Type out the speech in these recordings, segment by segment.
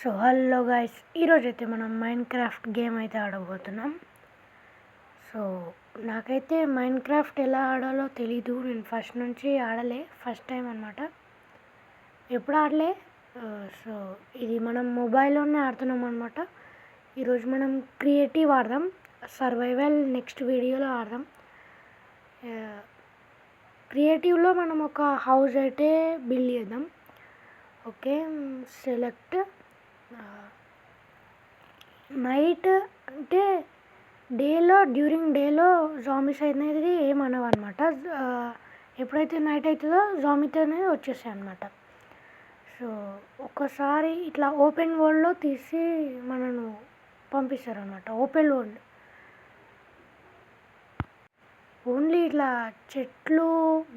So hello guys, ఈరోజైతే మనం Minecraft game అయితే ఆడబోతున్నాం. సో నాకైతే మైన్క్రాఫ్ట్ ఎలా ఆడాలో తెలీదు. నేను ఫస్ట్ నుంచి ఆడలే, ఫస్ట్ టైం అనమాట, ఎప్పుడు ఆడలే. సో ఇది మనం మొబైల్లోనే ఆడుతున్నాం అనమాట. ఈరోజు మనం క్రియేటివ్ ఆడదాం, సర్వైవల్ నెక్స్ట్ వీడియోలో ఆడదాం. క్రియేటివ్లో మనం ఒక హౌస్ అయితే బిల్డ్ చేద్దాం. ఓకే, సెలెక్ట్ నైట్ అంటే డ్యూరింగ్ డేలో జాంబీస్ అనేది ఏమనవు అనమాట. ఎప్పుడైతే నైట్ అవుతుందో జాంబీస్ అనేది వచ్చేసాయి అనమాట. సో ఒక్కసారి ఇట్లా ఓపెన్ వరల్డ్లో తీసి మనను పంపిస్తారు అనమాట. ఓపెన్ వరల్డ్ ఓన్లీ ఇట్లా చెట్లు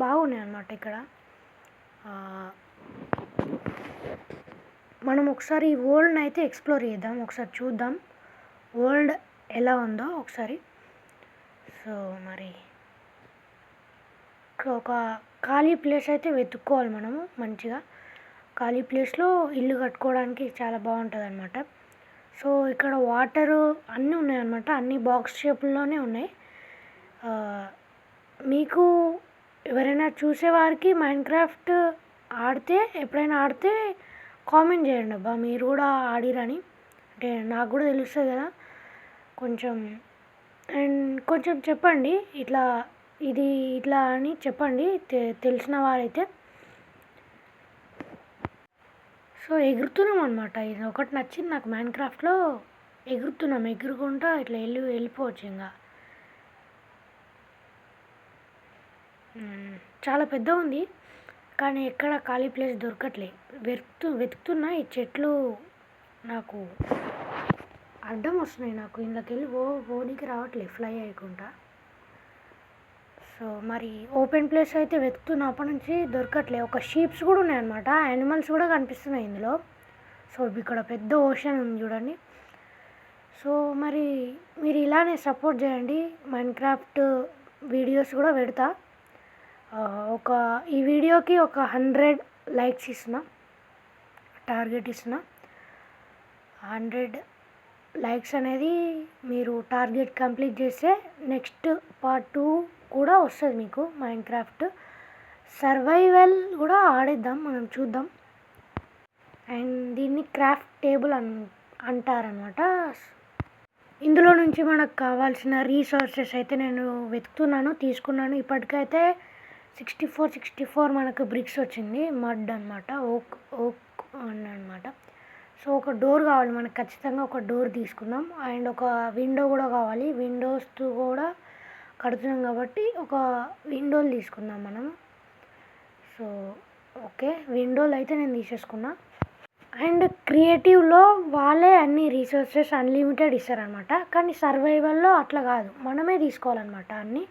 బాగున్నాయి అన్నమాట. ఇక్కడ మనం ఒకసారి ఈ వరల్డ్ని అయితే ఎక్స్ప్లోర్ చేద్దాం, ఒకసారి చూద్దాం వరల్డ్ ఎలా ఉందో ఒకసారి. సో మరి ఇక్కడ ఒక ఖాళీ ప్లేస్ అయితే వెతుక్కోవాలి మనము. మంచిగా ఖాళీ ప్లేస్లో ఇల్లు కట్టుకోవడానికి చాలా బాగుంటుంది అనమాట. సో ఇక్కడ వాటరు అన్నీ ఉన్నాయన్నమాట, అన్నీ బాక్స్ షేప్లోనే ఉన్నాయి. మీకు ఎవరైనా చూసేవారికి మైన్క్రాఫ్ట్ ఎప్పుడైనా ఆడితే కామెంట్ చేయండి అబ్బా, మీరు కూడా ఆడిరని. అంటే నాకు కూడా తెలుస్తుంది కదా కొంచెం. అండ్ కొంచెం చెప్పండి, ఇట్లా అని చెప్పండి తెలిసిన వారైతే. సో ఎగురుతున్నాం అనమాట. ఇది ఒకటి నచ్చింది నాకు మైన్క్రాఫ్ట్లో, ఎగురుకుంటా ఇట్లా వెళ్ళిపోవచ్చు. ఇంకా చాలా పెద్ద ఉంది, కానీ ఎక్కడ ఖాళీ ప్లేస్ దొరకట్లే. వెతుకుతున్నా. ఈ చెట్లు నాకు అడ్డం వస్తున్నాయి, నాకు ఇంట్లోకి వెళ్ళి పోనీకి రావట్లేదు ఫ్లై అయ్యకుండా. సో మరి ఓపెన్ ప్లేస్ అయితే వెతుకుతున్నా, అప్పటి నుంచి దొరకట్లే. ఒక షీప్స్ కూడా ఉన్నాయన్నమాట, యానిమల్స్ కూడా కనిపిస్తున్నాయి ఇందులో. సో ఇక్కడ పెద్ద ఓషన్ ఉంది చూడండి. సో మరి మీరు ఇలానే సపోర్ట్ చేయండి. మైన్క్రాఫ్ట్ వీడియోస్ కూడా పెడతా. ఈ వీడియోకి ఒక 100 లైక్స్ ఇస్తున్నా, టార్గెట్ ఇస్తున్నా. 100 లైక్స్ అనేది మీరు టార్గెట్ కంప్లీట్ చేస్తే నెక్స్ట్ పార్ట్ 2 కూడా వస్తుంది మీకు. మైన్క్రాఫ్ట్ సర్వైవల్ కూడా ఆడేద్దాం, మనం చూద్దాం. అండ్ దీన్ని క్రాఫ్ట్ టేబుల్ అంటారనమాట. ఇందులో నుంచి మనకు కావాల్సిన రీసోర్సెస్ అయితే నేను వెతుకుతున్నాను, తీసుకున్నాను. ఇప్పటికైతే 64 మనకు బ్రిక్స్ వచ్చింది, మడ్ అనమాట, ఓక్ అనమాట. సో ఒక డోర్ కావాలి మనకు, ఖచ్చితంగా ఒక డోర్ తీసుకుందాం. అండ్ ఒక విండో కూడా కావాలి, విండోస్ కూడా కడుతున్నాం కాబట్టి ఒక విండోలు తీసుకుందాం మనం. సో ఓకే, విండోలు అయితే నేను తీసేసుకున్నా. అండ్ క్రియేటివ్లో వాళ్ళే అన్ని రీసోర్సెస్ అన్లిమిటెడ్ ఇస్తారనమాట, కానీ సర్వైవల్లో అట్లా కాదు, మనమే తీసుకోవాలన్నమాట అన్నీ.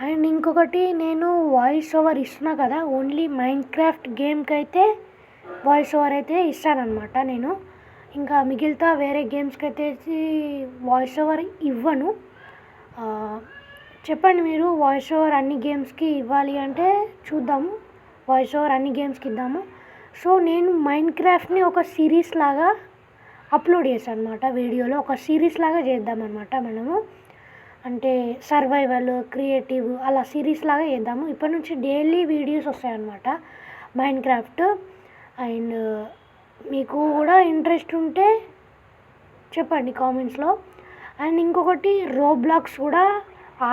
అండ్ ఇంకొకటి, నేను వాయిస్ ఓవర్ ఇస్తున్నా కదా, ఓన్లీ మైన్క్రాఫ్ట్ గేమ్కి అయితే వాయిస్ ఓవర్ అయితే ఇస్తానమాట నేను. ఇంకా మిగిలితా వేరే గేమ్స్కి అయితే వాయిస్ ఓవర్ ఇవ్వను. చెప్పండి మీరు, వాయిస్ ఓవర్ అన్ని గేమ్స్కి ఇవ్వాలి అంటే చూద్దాము, వాయిస్ ఓవర్ అన్ని గేమ్స్కి ఇద్దాము. సో నేను మైన్క్రాఫ్ట్ని ఒక సిరీస్ లాగా అప్లోడ్ చేశాను అనమాట, వీడియోలో ఒక సిరీస్ లాగా చేద్దామన్నమాట మనము. అంటే సర్వైవల్, క్రియేటివ్ అలా సిరీస్ లాగా చేద్దాము. ఇప్పటి నుంచి డైలీ వీడియోస్ వస్తాయన్నమాట మైన్క్రాఫ్ట్. అండ్ మీకు కూడా ఇంట్రెస్ట్ ఉంటే చెప్పండి కామెంట్స్లో. అండ్ ఇంకొకటి, రోబ్లాక్స్ కూడా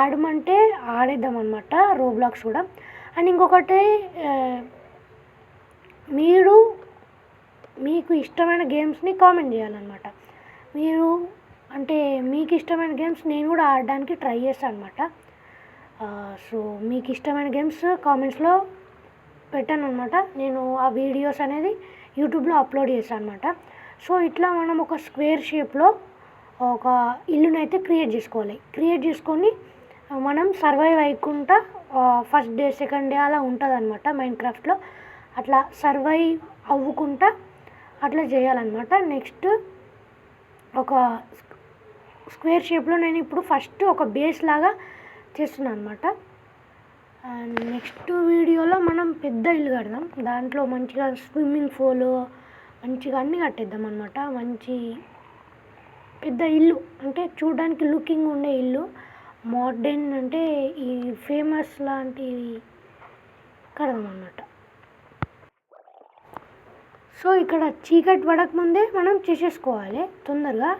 ఆడమంటే ఆడేద్దాం అనమాట, రోబ్లాక్స్ కూడా. అండ్ ఇంకొకటి, మీకు ఇష్టమైన గేమ్స్ని కామెంట్ చేయాలన్నమాట. మీకు ఇష్టమైన గేమ్స్ నేను కూడా ఆడడానికి ట్రై చేస్తాను అనమాట. సో మీకు ఇష్టమైన గేమ్స్ కామెంట్స్లో పెట్టాను అనమాట. నేను ఆ వీడియోస్ అనేది యూట్యూబ్లో అప్లోడ్ చేశాను అనమాట. సో ఇట్లా మనం ఒక స్క్వేర్ షేప్లో ఒక ఇల్లునైతే క్రియేట్ చేసుకోవాలి. క్రియేట్ చేసుకొని మనం సర్వైవ్ అయ్యకుండా ఫస్ట్ డే, సెకండ్ డే అలా ఉంటుంది అనమాట మైన్క్రాఫ్ట్లో. అట్లా సర్వైవ్ అవ్వకుండా అట్లా చేయాలన్నమాట. నెక్స్ట్ ఒక స్క్వేర్ షేప్లో నేను ఇప్పుడు ఫస్ట్ ఒక బేస్ లాగా చేస్తున్నాను అనమాట. అండ్ నెక్స్ట్ వీడియోలో మనం పెద్ద ఇల్లు కడదాం, దాంట్లో మంచిగా స్విమ్మింగ్ పూల్, మంచిగా అన్నీ కట్టేద్దాం అనమాట. మంచి పెద్ద ఇల్లు, అంటే చూడడానికి లుకింగ్ ఉండే ఇల్లు, మోడర్న్ అంటే ఈ ఫేమస్ లాంటివి కడదాం అన్నమాట. సో ఇక్కడ చీకటి పడక ముందే మనం చేసేసుకోవాలి తొందరగా.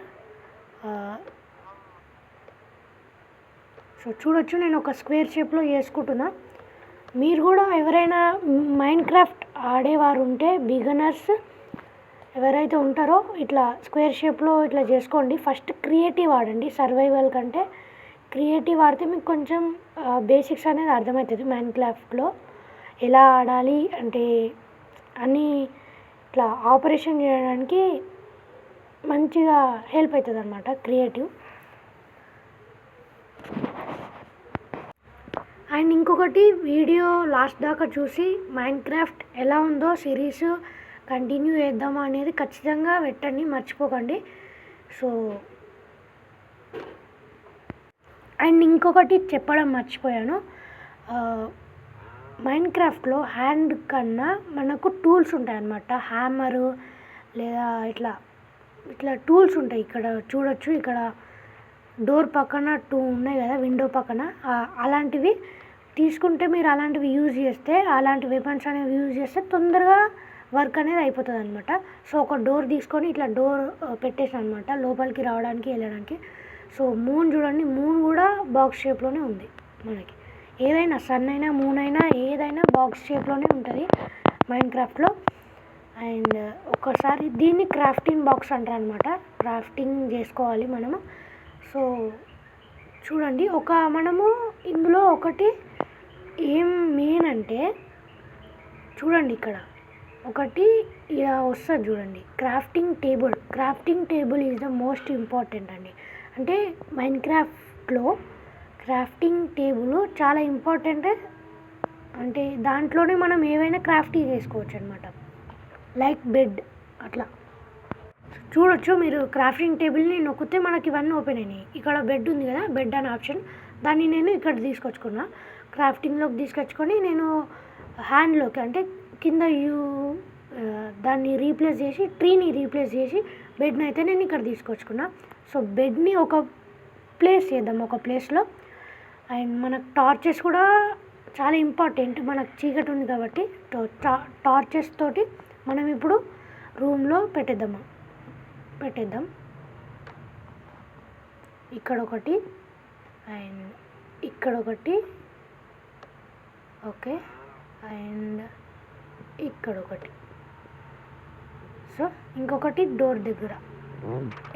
సో చూడొచ్చు, నేను ఒక స్క్వేర్ షేప్లో చేసుకుంటున్నా. మీరు కూడా ఎవరైనా మైన్క్రాఫ్ట్ ఆడేవారు ఉంటే, బిగినర్స్ ఎవరైతే ఉంటారో ఇట్లా స్క్వేర్ షేప్లో ఇట్లా చేసుకోండి. ఫస్ట్ క్రియేటివ్ ఆడండి, సర్వైవల్ కంటే క్రియేటివ్ ఆడితే మీకు కొంచెం బేసిక్స్ అనేది అర్థమవుతుంది. మైన్క్రాఫ్ట్లో ఎలా ఆడాలి అంటే అన్నీ ఇట్లా ఆపరేషన్ చేయడానికి మంచిగా హెల్ప్ అవుతుంది అన్నమాట క్రియేటివ్. అండ్ ఇంకొకటి, వీడియో లాస్ట్ దాకా చూసి మైన్క్రాఫ్ట్ ఎలా ఉందో సిరీస్ కంటిన్యూ చేద్దామా అనేది ఖచ్చితంగా పెట్టండి, మర్చిపోకండి. సో అండ్ ఇంకొకటి చెప్పడం మర్చిపోయాను, మైన్క్రాఫ్ట్లో హ్యాండ్ కన్నా మనకు టూల్స్ ఉంటాయి అన్నమాట. హ్యామరు లేదా ఇట్లా ఇట్లా టూల్స్ ఉంటాయి. ఇక్కడ చూడొచ్చు, ఇక్కడ డోర్ పక్కన 2 ఉన్నాయి కదా, విండో పక్కన, అలాంటివి తీసుకుంటే మీరు అలాంటివి యూజ్ చేస్తే, అలాంటి వెపన్స్ అనేవి యూజ్ చేస్తే తొందరగా వర్క్ అనేది అయిపోతుంది అనమాట. సో ఒక డోర్ తీసుకొని ఇట్లా డోర్ పెట్టేసాను అనమాట, లోపలికి రావడానికి వెళ్ళడానికి. సో మూన్ చూడండి, మూన్ కూడా బాక్స్ షేప్లోనే ఉంది. మనకి ఏదైనా సన్ అయినా మూన్ అయినా ఏదైనా బాక్స్ షేప్లోనే ఉంటుంది మైన్క్రాఫ్ట్లో. అండ్ ఒక్కసారి దీన్ని క్రాఫ్టింగ్ బాక్స్ అంటారు అనమాట, క్రాఫ్టింగ్ చేసుకోవాలి మనము. సో చూడండి, మనము ఇందులో ఒకటి ఏం మెయిన్ అంటే, చూడండి ఇక్కడ ఒకటి ఇలా వస్తుంది చూడండి, crafting table. Crafting table is the most important అండి. అంటే మైన్క్రాఫ్ట్లో క్రాఫ్టింగ్ టేబుల్ చాలా ఇంపార్టెంట్. అంటే దాంట్లోనే మనం ఏవైనా క్రాఫ్టింగ్ చేసుకోవచ్చు అనమాట, లైక్ బెడ్ అట్లా. చూడొచ్చు మీరు, క్రాఫ్టింగ్ టేబుల్ని నొక్కితే మనకి ఇవన్నీ ఓపెన్ అయినాయి. ఇక్కడ బెడ్ ఉంది కదా, బెడ్ అనే ఆప్షన్, దాన్ని నేను ఇక్కడ తీసుకొచ్చుకున్నా, క్రాఫ్టింగ్లోకి తీసుకొచ్చుకొని నేను హ్యాండ్లోకి అంటే కింద దాన్ని రీప్లేస్ చేసి, ట్రీని రీప్లేస్ చేసి బెడ్ని అయితే నేను ఇక్కడ తీసుకొచ్చుకున్నా. సో బెడ్ని ఒక ప్లేస్ చేద్దాం, ఒక ప్లేస్లో. అండ్ మనకు టార్చెస్ కూడా చాలా ఇంపార్టెంట్, మనకు చీకటి ఉంది కాబట్టి టార్చెస్ తోటి మనం ఇప్పుడు రూమ్లో పెట్టేద్దాం. ఇక్కడ ఒకటి అండ్ ఇక్కడ ఒకటి, ఓకే, అండ్ ఇక్కడ ఒకటి. సో ఇంకొకటి డోర్ దగ్గర,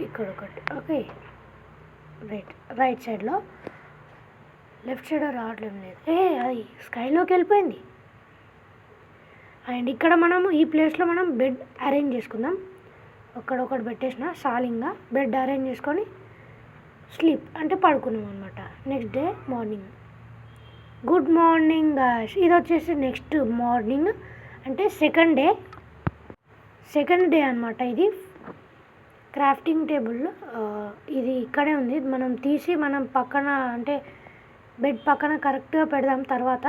ఇక్కడ ఒకటి, ఓకే. రైట్ సైడ్లో, లెఫ్ట్ సైడ్ రావట్లేదు, లేదు, అది స్కైలోకి వెళ్ళిపోయింది. అండ్ ఇక్కడ మనము ఈ ప్లేస్లో మనం బెడ్ అరేంజ్ చేసుకుందాం. ఒకటి పెట్టేసిన సాలింగ్గా బెడ్ అరేంజ్ చేసుకొని స్లీప్ అంటే పడుకున్నాం అనమాట. Next day morning, good morning. ఇది వచ్చేసి నెక్స్ట్ మార్నింగ్ అంటే సెకండ్ డే అనమాట. ఇది క్రాఫ్టింగ్ టేబుల్, ఇది ఇక్కడే ఉంది. మనం తీసి మనం పక్కన అంటే బెడ్ పక్కన కరెక్ట్గా పెడదాం తర్వాత.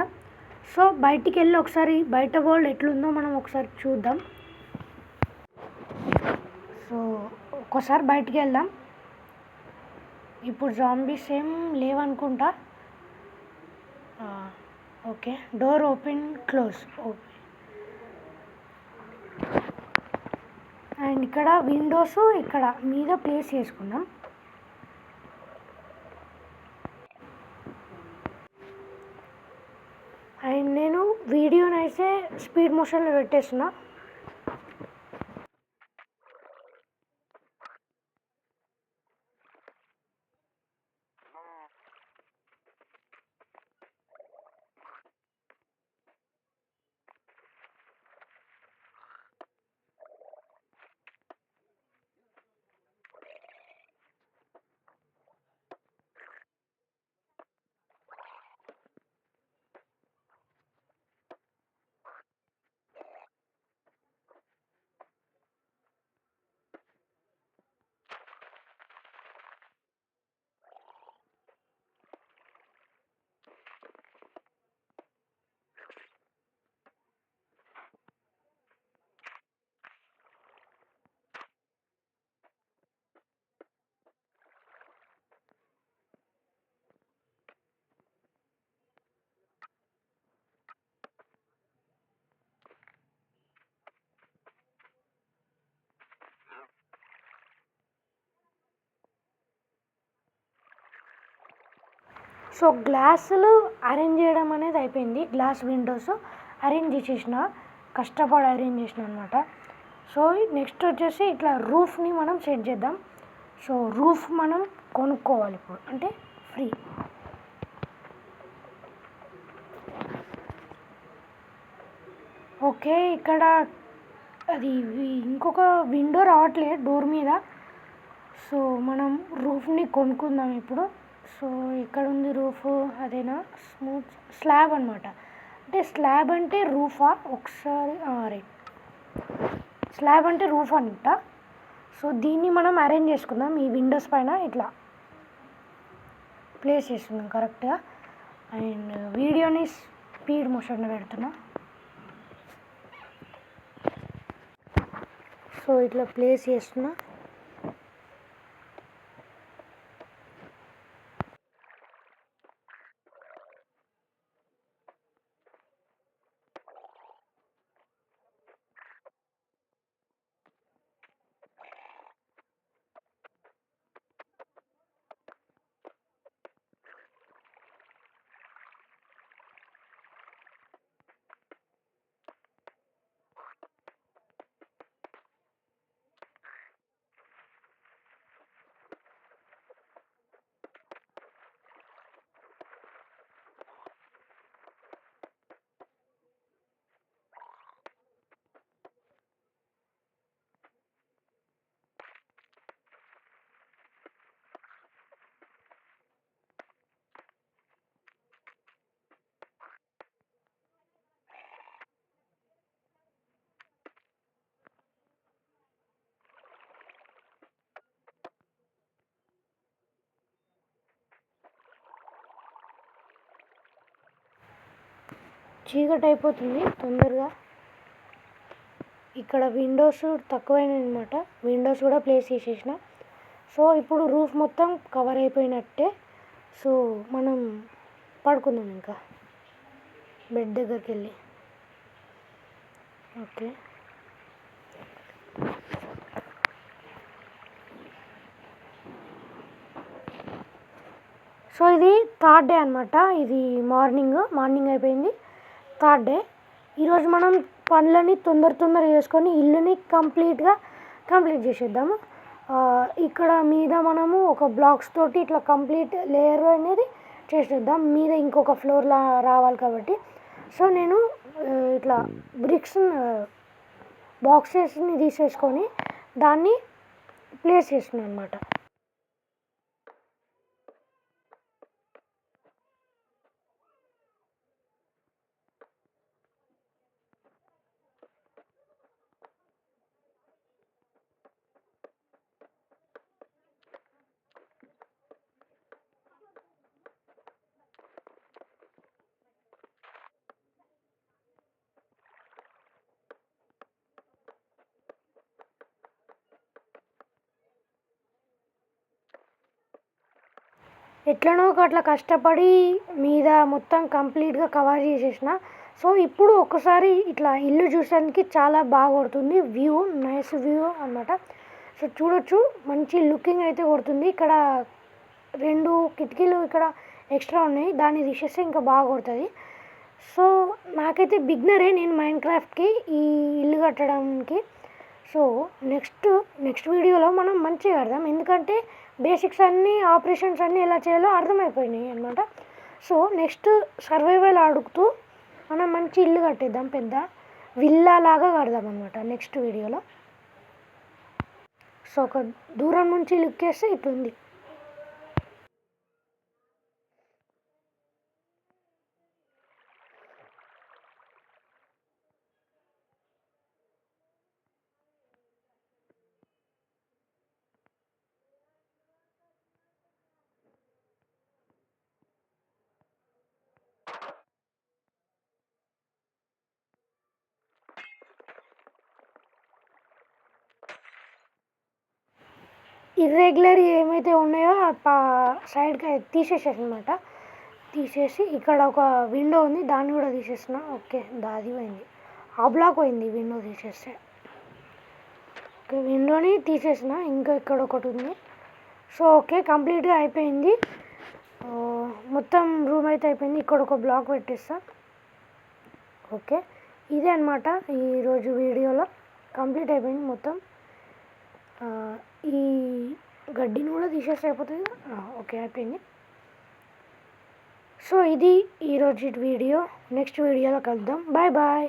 సో బయటికి వెళ్ళి ఒకసారి బయట వరల్డ్ ఎట్లుందో మనం ఒకసారి చూద్దాం. సో ఒక్కసారి బయటికి వెళ్దాం. ఇప్పుడు జాంబీస్ ఏం లేవనుకుంటా. Okay, door open close, okay. And ఇక్కడ విండోస్ ఇక్కడ మీద ప్లేస్ చేసుకుందాం. అండ్ నేను వీడియోని అయితే స్పీడ్ మోషన్లో పెట్టేస్తున్నా. సో గ్లాసులు అరేంజ్ చేయడం అనేది అయిపోయింది. గ్లాస్ విండోస్ అరేంజ్ చేసేసిన, కష్టపడి అరేంజ్ చేసిన అనమాట. సో నెక్స్ట్ వచ్చేసి ఇట్లా రూఫ్ని మనం సెట్ చేద్దాం. సో రూఫ్ మనం కొనుక్కోవాలి ఇప్పుడు, అంటే ఫ్రీ. ఓకే, ఇక్కడ అది ఇంకొక విండో రావట్లేదు డోర్ మీద. సో మనం రూఫ్ని కొనుక్కుందాం ఇప్పుడు. సో ఇక్కడ ఉంది రూఫ్, అదేనా స్మూత్ స్లాబ్ అనమాట. అంటే స్లాబ్ అంటే రూఫా ఒకసారి రైట్, స్లాబ్ అంటే రూఫ్ అంట. సో దీన్ని మనం అరేంజ్ చేసుకుందాం. ఈ విండోస్ పైన ఇట్లా ప్లేస్ చేస్తున్నాం కరెక్ట్గా. అండ్ వీడియోని స్పీడ్ మోషన్లో పెడుతున్నా. సో ఇట్లా ప్లేస్ చేస్తున్నా. చీకటి అయిపోతుంది తొందరగా. ఇక్కడ విండోస్ తక్కువైనాయి అనమాట, విండోస్ కూడా ప్లేస్ చేసేసిన. సో ఇప్పుడు రూఫ్ మొత్తం కవర్ అయిపోయినట్టే. సో మనం పడుకుందాం ఇంకా బెడ్ దగ్గరికి వెళ్ళి. ఓకే, సో ఇది థర్డ్ డే అనమాట. ఇది మార్నింగ్ అయిపోయింది, థర్డ్ డే. ఈరోజు మనం పనులని తొందర చేసుకొని ఇల్లుని కంప్లీట్ చేసేద్దాము. ఇక్కడ మీద మనము ఒక బ్లాక్స్ తోటి ఇట్లా కంప్లీట్ లేయర్ అనేది చేసేద్దాం. మీద ఇంకొక ఫ్లోర్ రావాలి కాబట్టి. సో నేను ఇట్లా బ్రిక్స్ బాక్సెస్ని తీసేసుకొని దాన్ని ప్లేస్ చేస్తున్నాను అనమాట. ఎట్లనో అట్లా కష్టపడి మీద మొత్తం కంప్లీట్గా కవర్ చేసేసిన. సో ఇప్పుడు ఒకసారి ఇట్లా ఇల్లు చూడడానికి చాలా బాగా కొడుతుంది వ్యూ, నైస్ వ్యూ అనమాట. సో చూడొచ్చు, మంచి లుకింగ్ అయితే కొడుతుంది. ఇక్కడ 2 కిటికీలు ఇక్కడ ఎక్స్ట్రా ఉన్నాయి, దాన్ని తీసేస్తే ఇంకా బాగా కొడుతుంది. సో నాకైతే బిగినరే నేను మైన్క్రాఫ్ట్కి ఈ ఇల్లు కట్టడానికి. సో నెక్స్ట్ వీడియోలో మనం మంచిగా కడదాం, ఎందుకంటే బేసిక్స్ అన్నీ, ఆపరేషన్స్ అన్నీ ఎలా చేయాలో అర్థమైపోయినాయి అనమాట. సో నెక్స్ట్ సర్వైవల్ ఆడుతూ మనం మంచి ఇల్లు కట్టేద్దాం, పెద్ద విల్లా లాగా కడదాం అనమాట నెక్స్ట్ వీడియోలో. సో ఒక దూరం నుంచి లుక్ చేస్తే ఇట్లుంది. ఇర్రెగ్యులర్ ఏమైతే ఉన్నాయో సైడ్కి తీసేసానమాట. తీసేసి ఇక్కడ ఒక విండో ఉంది, దాన్ని కూడా తీసేసిన. ఓకే, అది పోయింది, ఆ బ్లాక్ పోయింది విండో తీసేస్తే. ఓకే, విండోని తీసేసిన. ఇంకా ఇక్కడ ఒకటి ఉంది. సో ఓకే, కంప్లీట్గా అయిపోయింది. మొత్తం రూమ్ అయితే అయిపోయింది. ఇక్కడ ఒక బ్లాక్ పెట్టేస్తా. ఓకే, ఇదే అనమాట ఈరోజు వీడియోలో కంప్లీట్ అయిపోయింది మొత్తం. ఈ గడ్డిని కూడా తీసేస్తే అయిపోతుంది. ఓకే, అయిపోయింది. సో ఇది ఈరోజు వీడియో. నెక్స్ట్ వీడియోలో కలుద్దాం. Bye bye.